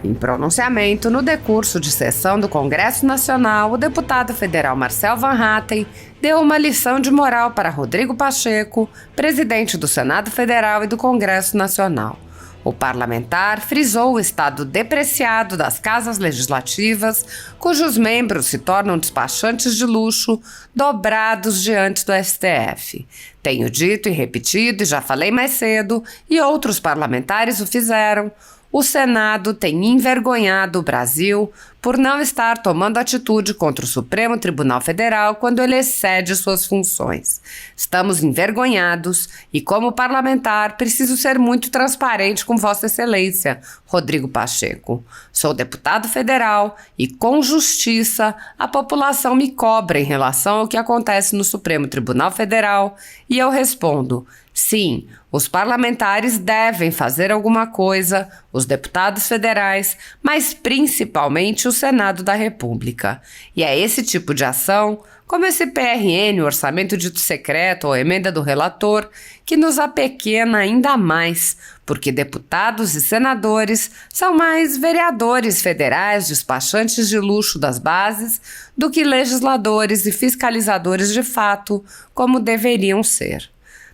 Em pronunciamento no decurso de sessão do Congresso Nacional, o deputado federal Marcel Van Hatten deu uma lição de moral para Rodrigo Pacheco, presidente do Senado Federal e do Congresso Nacional. O parlamentar frisou o estado depreciado das casas legislativas, cujos membros se tornam despachantes de luxo, dobrados diante do STF. Tenho dito e repetido, e já falei mais cedo, e outros parlamentares o fizeram. O Senado tem envergonhado o Brasil por não estar tomando atitude contra o Supremo Tribunal Federal quando ele excede suas funções. Estamos envergonhados e, como parlamentar, preciso ser muito transparente com Vossa Excelência, Rodrigo Pacheco. Sou deputado federal e, com justiça, a população me cobra em relação ao que acontece no Supremo Tribunal Federal e eu respondo: sim, os parlamentares devem fazer alguma coisa, os deputados federais, mas principalmente o Senado da República. E é esse tipo de ação, como esse PRN, o orçamento dito secreto ou emenda do relator, que nos apequena ainda mais, porque deputados e senadores são mais vereadores federais, despachantes de luxo das bases, do que legisladores e fiscalizadores de fato, como deveriam ser.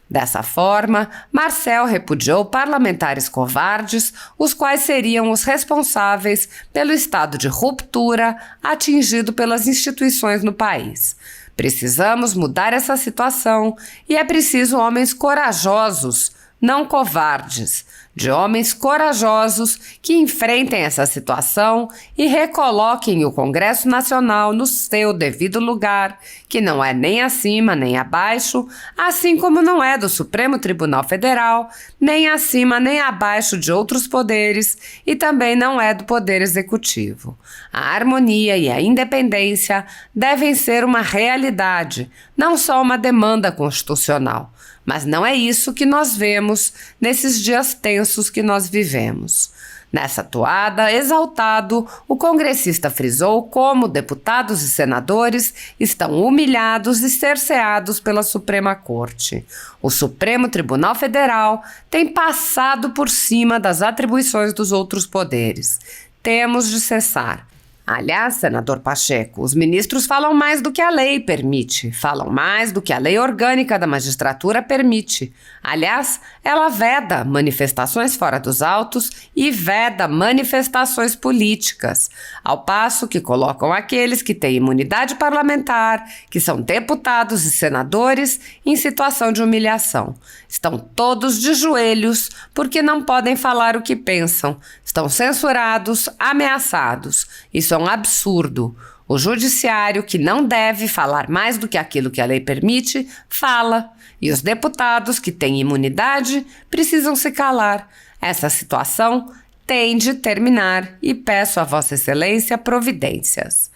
Dessa forma, Marcel repudiou parlamentares covardes, os quais seriam os responsáveis pelo estado de ruptura atingido pelas instituições no país. Precisamos mudar essa situação e é preciso homens corajosos, não covardes, de homens corajosos que enfrentem essa situação e recoloquem o Congresso Nacional no seu devido lugar, que não é nem acima nem abaixo, assim como não é do Supremo Tribunal Federal, nem acima nem abaixo de outros poderes e também não é do Poder Executivo. A harmonia e a independência devem ser uma realidade, não só uma demanda constitucional. Mas não é isso que nós vemos nesses dias tensos que nós vivemos. Nessa toada, exaltado, o congressista frisou como deputados e senadores estão humilhados e cerceados pela Suprema Corte. O Supremo Tribunal Federal tem passado por cima das atribuições dos outros poderes. Temos de cessar. Aliás, senador Pacheco, os ministros falam mais do que a lei permite, falam mais do que a lei orgânica da magistratura permite. Aliás, ela veda manifestações fora dos autos e veda manifestações políticas, ao passo que colocam aqueles que têm imunidade parlamentar, que são deputados e senadores, em situação de humilhação. Estão todos de joelhos porque não podem falar o que pensam, estão censurados, ameaçados. Isso é um absurdo. O judiciário, que não deve falar mais do que aquilo que a lei permite, fala. E os deputados, que têm imunidade, precisam se calar. Essa situação tem de terminar e peço a Vossa Excelência providências.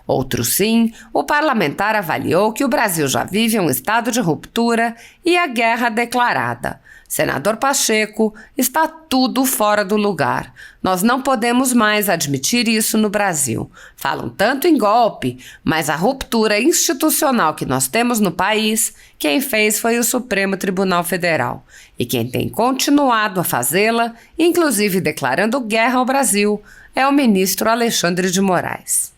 Outro sim, o parlamentar avaliou que o Brasil já vive um estado de ruptura e a guerra declarada. Senador Pacheco, está tudo fora do lugar. Nós não podemos mais admitir isso no Brasil. Falam tanto em golpe, mas a ruptura institucional que nós temos no país, quem fez foi o Supremo Tribunal Federal. E quem tem continuado a fazê-la, inclusive declarando guerra ao Brasil, é o ministro Alexandre de Moraes.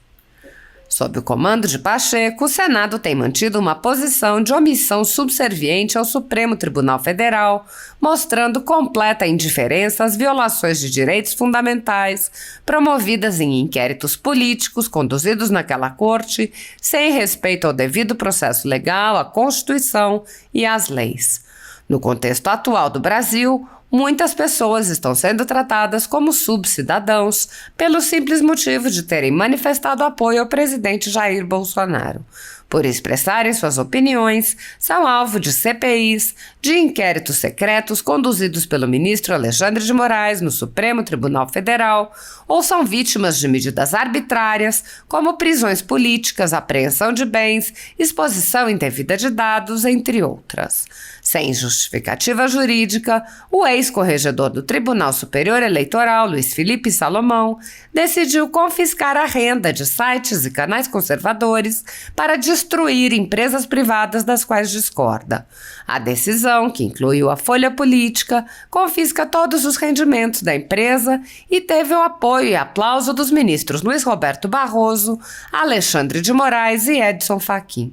Sob o comando de Pacheco, o Senado tem mantido uma posição de omissão subserviente ao Supremo Tribunal Federal, mostrando completa indiferença às violações de direitos fundamentais promovidas em inquéritos políticos conduzidos naquela corte, sem respeito ao devido processo legal, à Constituição e às leis. No contexto atual do Brasil, muitas pessoas estão sendo tratadas como subcidadãos pelo simples motivo de terem manifestado apoio ao presidente Jair Bolsonaro. Por expressarem suas opiniões, são alvo de CPIs, de inquéritos secretos conduzidos pelo ministro Alexandre de Moraes no Supremo Tribunal Federal, ou são vítimas de medidas arbitrárias, como prisões políticas, apreensão de bens, exposição indevida de dados, entre outras. Sem justificativa jurídica, o ex-corregedor do Tribunal Superior Eleitoral, Luiz Felipe Salomão, decidiu confiscar a renda de sites e canais conservadores para destruir destruir empresas privadas das quais discorda. A decisão, que incluiu a folha política, confisca todos os rendimentos da empresa e teve o apoio e aplauso dos ministros Luiz Roberto Barroso, Alexandre de Moraes e Edson Fachin.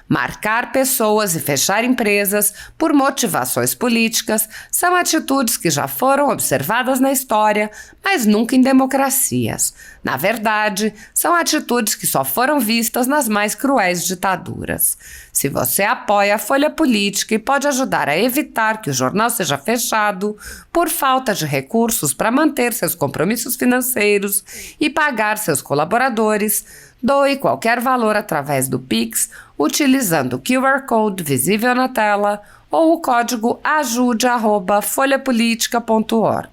Marcar pessoas e fechar empresas por motivações políticas são atitudes que já foram observadas na história, mas nunca em democracias. Na verdade, são atitudes que só foram vistas nas mais cruéis ditaduras. Se você apoia a folha política e pode ajudar a evitar que o jornal seja fechado por falta de recursos para manter seus compromissos financeiros e pagar seus colaboradores, doe qualquer valor através do Pix, utilizando o QR Code visível na tela ou o código ajude@folhapolitica.org.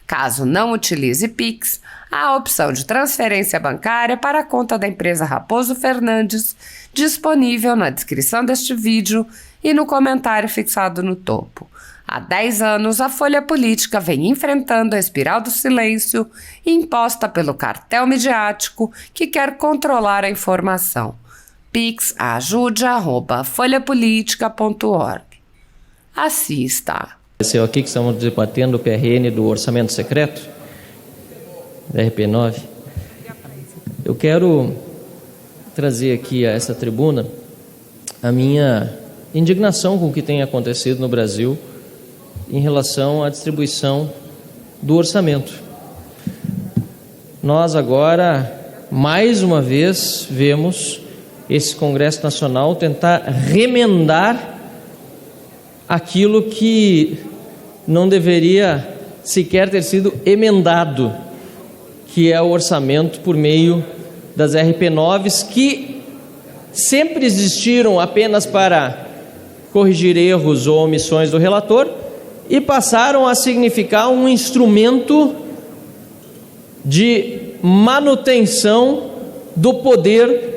Caso não utilize Pix, há a opção de transferência bancária para a conta da empresa Raposo Fernandes, disponível na descrição deste vídeo e no comentário fixado no topo. Há 10 anos, a Folha Política vem enfrentando a espiral do silêncio imposta pelo cartel midiático que quer controlar a informação. Pix ajude@folhapolitica.org. Assista. Aqui que estamos debatendo o PRN do orçamento secreto, RP9. Eu quero trazer aqui a essa tribuna a minha indignação com o que tem acontecido no Brasil em relação à distribuição do orçamento. Nós agora, mais uma vez, vemos esse Congresso Nacional tentar remendar aquilo que não deveria sequer ter sido emendado, que é o orçamento por meio das RP9s, que sempre existiram apenas para corrigir erros ou omissões do relator e passaram a significar um instrumento de manutenção do poder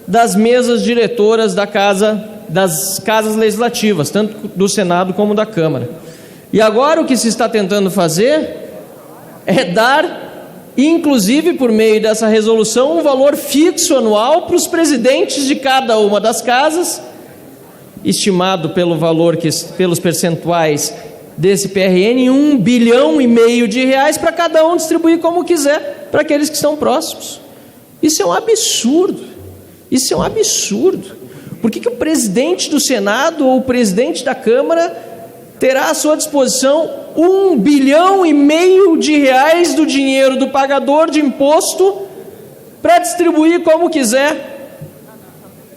das mesas diretoras das casas legislativas, tanto do Senado como da Câmara. E agora o que se está tentando fazer é dar, inclusive por meio dessa resolução, um valor fixo anual para os presidentes de cada uma das casas, estimado pelo valor pelos percentuais desse PRN, 1,5 bilhão de reais para cada um distribuir como quiser para aqueles que estão próximos. Isso é um absurdo. Isso é um absurdo. Por que o presidente do Senado ou o presidente da Câmara terá à sua disposição 1,5 bilhão de reais do dinheiro do pagador de imposto para distribuir como quiser?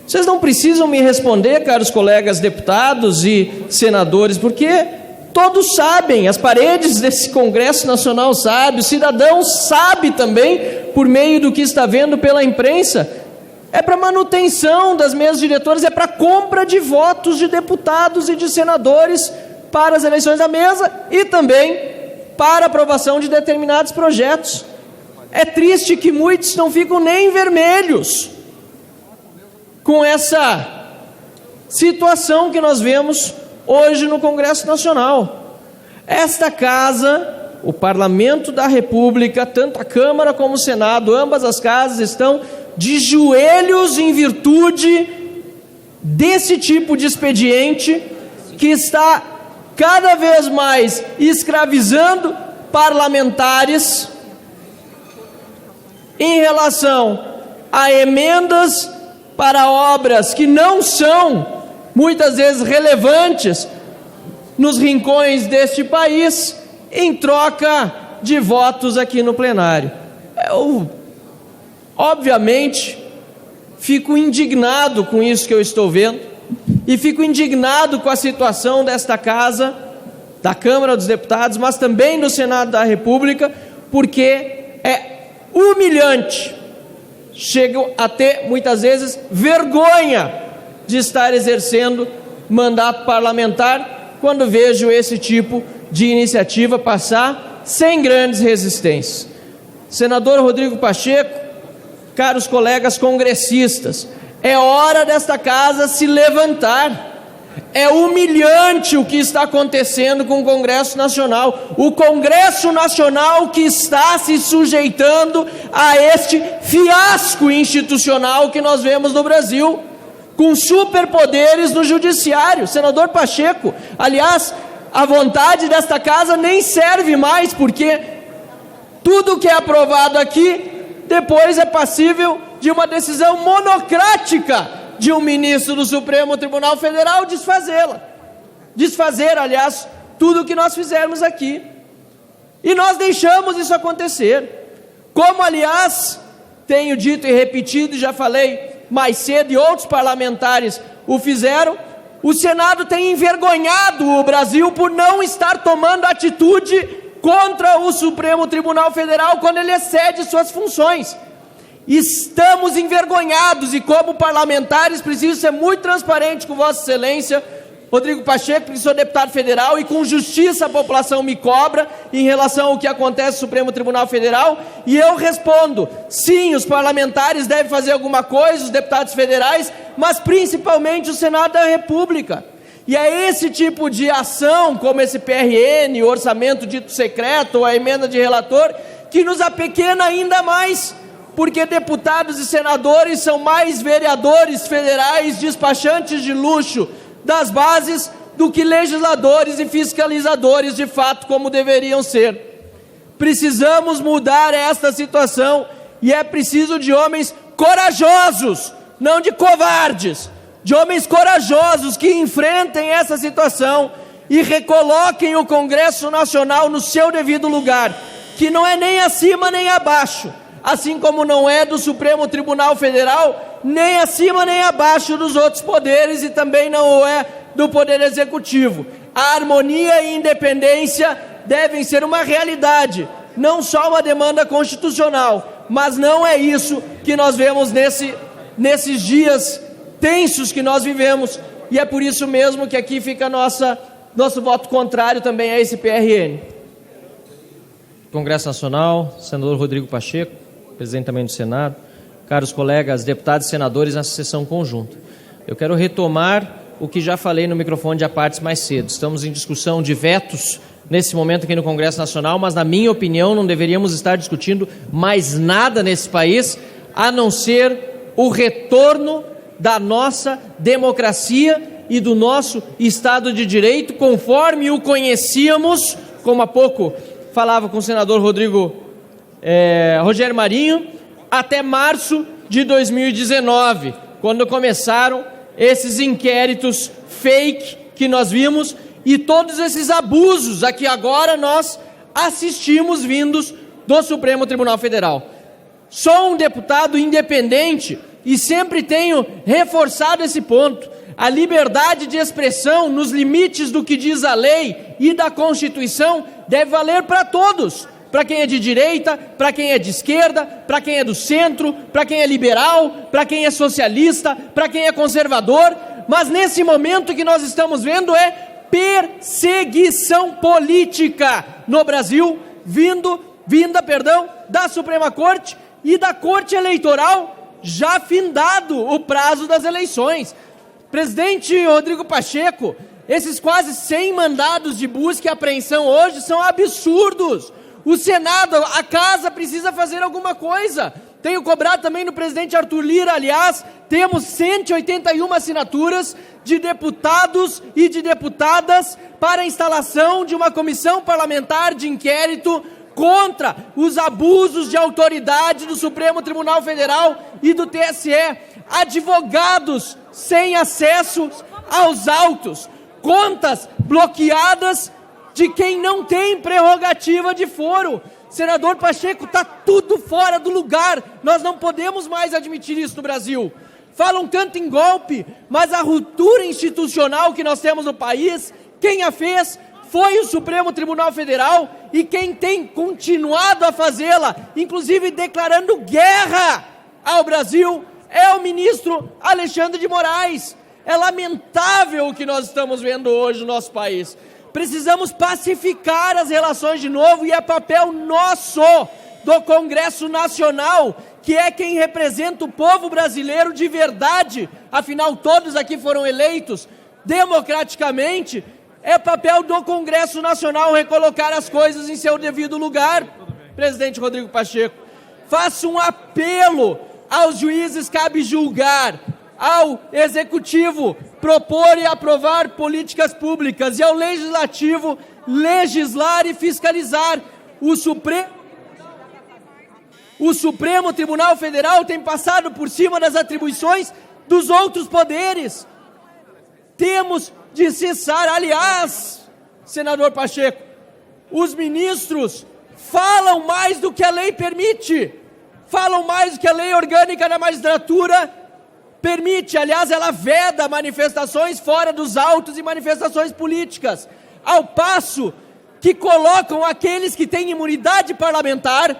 Vocês não precisam me responder, caros colegas deputados e senadores, porque todos sabem, as paredes desse Congresso Nacional sabem, o cidadão sabe também, por meio do que está vendo pela imprensa. É para manutenção das mesas diretoras, é para compra de votos de deputados e de senadores para as eleições da mesa e também para aprovação de determinados projetos. É triste que muitos não ficam nem vermelhos com essa situação que nós vemos hoje no Congresso Nacional. Esta casa, o Parlamento da República, tanto a Câmara como o Senado, ambas as casas estão de joelhos em virtude desse tipo de expediente que está cada vez mais escravizando parlamentares em relação a emendas para obras que não são muitas vezes relevantes nos rincões deste país, em troca de votos aqui no plenário. Eu, obviamente, fico indignado com isso que eu estou vendo e fico indignado com a situação desta casa, da Câmara dos Deputados, mas também do Senado da República, porque é humilhante. Chego a ter, muitas vezes, vergonha de estar exercendo mandato parlamentar quando vejo esse tipo de iniciativa passar sem grandes resistências. Senador Rodrigo Pacheco, caros colegas congressistas, é hora desta casa se levantar. É humilhante o que está acontecendo com o Congresso Nacional. O Congresso Nacional que está se sujeitando a este fiasco institucional que nós vemos no Brasil. com superpoderes no judiciário. Senador Pacheco, aliás, a vontade desta casa nem serve mais, porque tudo que é aprovado aqui depois é passível de uma decisão monocrática de um ministro do Supremo Tribunal Federal desfazê-la. Desfazer, aliás, tudo o que nós fizermos aqui. E nós deixamos isso acontecer. Como, aliás, tenho dito e repetido, e já falei mais cedo, e outros parlamentares o fizeram, o Senado tem envergonhado o Brasil por não estar tomando atitude contra o Supremo Tribunal Federal quando ele excede suas funções. Estamos envergonhados e, como parlamentares, preciso ser muito transparente com Vossa Excelência, Rodrigo Pacheco, porque sou deputado federal e com justiça a população me cobra em relação ao que acontece no Supremo Tribunal Federal, e eu respondo, sim, os parlamentares devem fazer alguma coisa, os deputados federais, mas principalmente o Senado da República. E é esse tipo de ação, como esse PRN, o orçamento dito secreto, ou a emenda de relator, que nos apequena ainda mais, porque deputados e senadores são mais vereadores federais, despachantes de luxo das bases, do que legisladores e fiscalizadores de fato, como deveriam ser. Precisamos mudar esta situação, e é preciso de homens corajosos, não de covardes, de homens corajosos que enfrentem essa situação e recoloquem o Congresso Nacional no seu devido lugar, que não é nem acima nem abaixo, assim como não é do Supremo Tribunal Federal, nem acima nem abaixo dos outros poderes, e também não é do Poder Executivo. A harmonia e independência devem ser uma realidade, não só uma demanda constitucional, mas não é isso que nós vemos nesses dias tensos que nós vivemos, e é por isso mesmo que aqui fica nosso voto contrário também a esse PRN. Congresso Nacional, senador Rodrigo Pacheco, presidente também do Senado, caros colegas deputados e senadores nessa sessão conjunta. Eu quero retomar o que já falei no microfone de apartes mais cedo. Estamos em discussão de vetos nesse momento aqui no Congresso Nacional, mas na minha opinião não deveríamos estar discutindo mais nada nesse país, a não ser o retorno da nossa democracia e do nosso Estado de Direito, conforme o conhecíamos, como há pouco falava com o senador Rogério Marinho, até março de 2019, quando começaram esses inquéritos fake que nós vimos e todos esses abusos a que agora nós assistimos vindos do Supremo Tribunal Federal. Sou um deputado independente e sempre tenho reforçado esse ponto. A liberdade de expressão, nos limites do que diz a lei e da Constituição, deve valer para todos. Para quem é de direita, para quem é de esquerda, para quem é do centro, para quem é liberal, para quem é socialista, para quem é conservador. Mas nesse momento que nós estamos vendo é perseguição política no Brasil, vinda da Suprema Corte e da Corte Eleitoral, já findado o prazo das eleições. Presidente Rodrigo Pacheco, esses quase 100 mandados de busca e apreensão hoje são absurdos. O Senado, a Casa, precisa fazer alguma coisa. Tenho cobrado também no presidente Arthur Lira, aliás, temos 181 assinaturas de deputados e de deputadas para a instalação de uma comissão parlamentar de inquérito contra os abusos de autoridade do Supremo Tribunal Federal e do TSE. Advogados sem acesso aos autos, contas bloqueadas de quem não tem prerrogativa de foro. Senador Pacheco, está tudo fora do lugar. Nós não podemos mais admitir isso no Brasil. Falam tanto em golpe, mas a ruptura institucional que nós temos no país, quem a fez foi o Supremo Tribunal Federal, e quem tem continuado a fazê-la, inclusive declarando guerra ao Brasil, é o ministro Alexandre de Moraes. É lamentável o que nós estamos vendo hoje no nosso país. Precisamos pacificar as relações de novo, e é papel nosso, do Congresso Nacional, que é quem representa o povo brasileiro de verdade, afinal todos aqui foram eleitos democraticamente. É papel do Congresso Nacional recolocar as coisas em seu devido lugar. Presidente Rodrigo Pacheco, faço um apelo aos juízes: cabe julgar ao Executivo propor e aprovar políticas públicas e ao Legislativo legislar e fiscalizar. O Supremo Tribunal Federal tem passado por cima das atribuições dos outros poderes. Temos de cessar, aliás, senador Pacheco, os ministros falam mais do que a lei permite, falam mais do que a lei orgânica da magistratura permite. Aliás, ela veda manifestações fora dos autos e manifestações políticas, ao passo que colocam aqueles que têm imunidade parlamentar,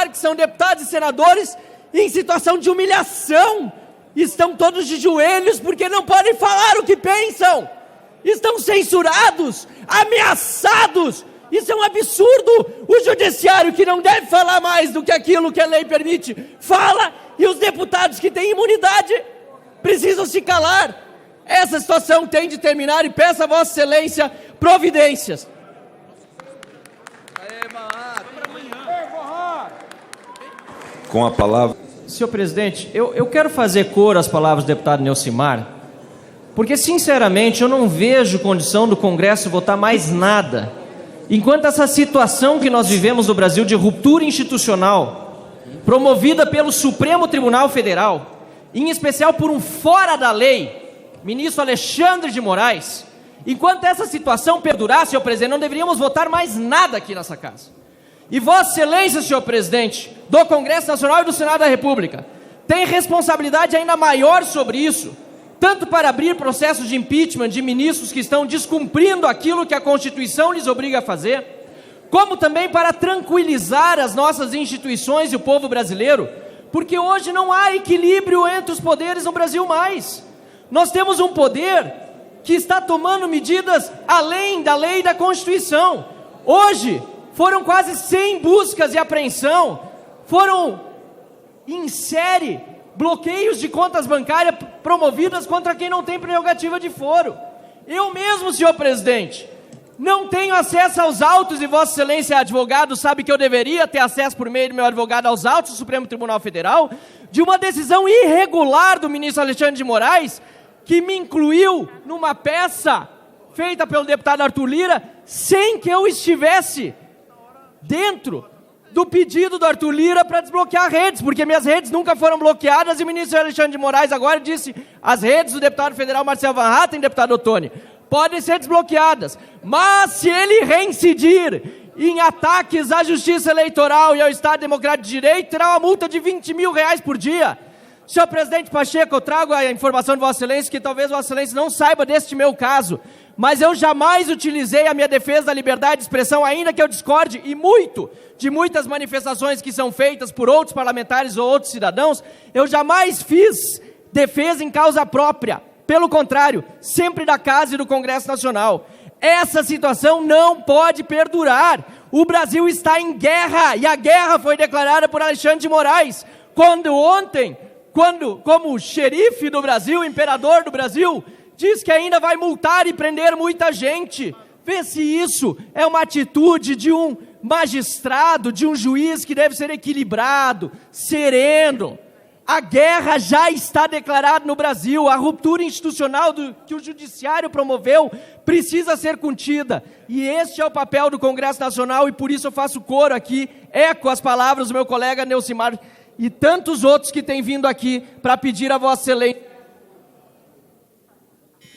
que são deputados e senadores, em situação de humilhação. Estão todos de joelhos porque não podem falar o que pensam. Estão censurados, ameaçados. Isso é um absurdo. O judiciário, que não deve falar mais do que aquilo que a lei permite, fala, e os deputados que têm imunidade precisam se calar. Essa situação tem de terminar e peço a Vossa Excelência providências. Com a palavra. Senhor presidente, eu quero fazer coro às palavras do deputado Neucimar, porque, sinceramente, eu não vejo condição do Congresso votar mais nada, enquanto essa situação que nós vivemos no Brasil de ruptura institucional, promovida pelo Supremo Tribunal Federal, em especial por um fora da lei, ministro Alexandre de Moraes, enquanto essa situação perdurar, senhor presidente, não deveríamos votar mais nada aqui nessa casa. E Vossa Excelência, senhor presidente, do Congresso Nacional e do Senado da República, tem responsabilidade ainda maior sobre isso, tanto para abrir processos de impeachment de ministros que estão descumprindo aquilo que a Constituição lhes obriga a fazer, como também para tranquilizar as nossas instituições e o povo brasileiro, porque hoje não há equilíbrio entre os poderes no Brasil mais. Nós temos um poder que está tomando medidas além da lei e da Constituição. Hoje, foram quase 100 buscas e apreensão, foram em série bloqueios de contas bancárias promovidas contra quem não tem prerrogativa de foro. Eu mesmo, senhor presidente, não tenho acesso aos autos, e Vossa Excelência, advogado, sabe que eu deveria ter acesso por meio do meu advogado aos autos do Supremo Tribunal Federal, de uma decisão irregular do ministro Alexandre de Moraes, que me incluiu numa peça feita pelo deputado Arthur Lira, sem que eu estivesse dentro do pedido do Arthur Lira para desbloquear redes, porque minhas redes nunca foram bloqueadas, e o ministro Alexandre de Moraes agora disse, as redes do deputado federal Marcel Van Hatten, deputado Ottoni, podem ser desbloqueadas, mas se ele reincidir em ataques à justiça eleitoral e ao Estado Democrático de Direito, terá uma multa de R$20 mil por dia. Senhor presidente Pacheco, eu trago a informação de Vossa Excelência, que talvez Vossa Excelência não saiba deste meu caso, mas eu jamais utilizei a minha defesa da liberdade de expressão, ainda que eu discorde, e muito, de muitas manifestações que são feitas por outros parlamentares ou outros cidadãos, eu jamais fiz defesa em causa própria. Pelo contrário, sempre da Casa e do Congresso Nacional. Essa situação não pode perdurar. O Brasil está em guerra, e a guerra foi declarada por Alexandre de Moraes, quando ontem, como xerife do Brasil, imperador do Brasil, diz que ainda vai multar e prender muita gente. Vê se isso é uma atitude de um magistrado, de um juiz que deve ser equilibrado, sereno. A guerra já está declarada no Brasil, a ruptura institucional que o judiciário promoveu precisa ser contida, e este é o papel do Congresso Nacional, e por isso eu faço coro aqui, eco as palavras do meu colega Neucimar e tantos outros que têm vindo aqui para pedir a Vossa Excelência